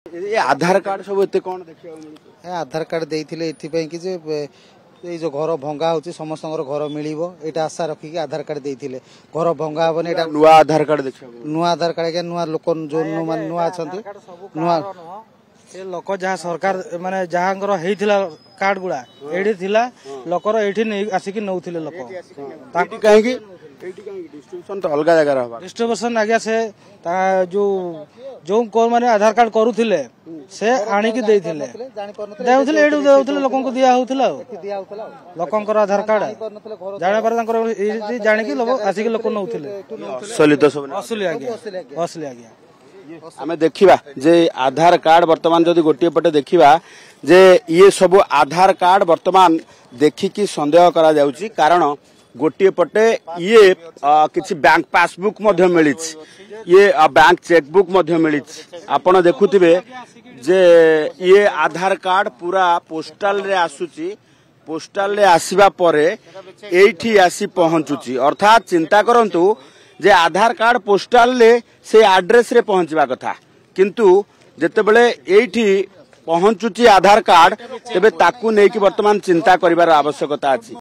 आधार card सब एते कोन देखियो आधार कार्ड देइथिले एथिपई कि जे ए जो घर भंगा होची समस्त घर मिलिबो एटा आशा रखी आधार कार्ड देइथिले घर भंगा हबने एटा नुआ आधार कार्ड देखियो नुआ आधार कार्ड के नुआ लोक जो नुआ छथि नुआ से लोक जहा सरकार माने जहांगर हेइथिला कार्ड गुडा एडी थिला लोकर एठी नै आसी कि नउथिले लोक ताकि काहे कि एठी काहे डिस्ट्रीब्यूशन तो अलग जगह रहबा डिस्ट्रीब्यूशन आगे से जो कोन माने आधार कार्ड करूथिले से आनी कि देइथिले देउथिले एडु देउथिले लोकन को दिया होउथिला लोकन आधार कार्ड जाने पर तांकर जानि कि लोक आसी कि लोक नउथिले असली तो सब असली आगे आमे देखिबा जे आधार कार्ड वर्तमान जदि गोटे पटे देखिबा जे ये सब आधार कार्ड वर्तमान देखिकी संदेह करा जाउची कारण गोटे पटे ये किछि बैंक पासबुक मध्य मिलिछ ये बैंक चेकबुक मध्य मिलिछ आपण देखुथिबे जे ये आधार कार्ड पूरा पोस्टल रे आसुची पोस्टल रे आसीबा परे एठी आसी पहुंचुची अर्थात चिंता करंतु जे आधार कार्ड पोस्टल ले से एड्रेस रे पहुंचबा कथा किंतु जेते बेले एठी पहुंचुची आधार कार्ड तेबे ताकू नेकी वर्तमान चिंता करिवार आवश्यकता अछि।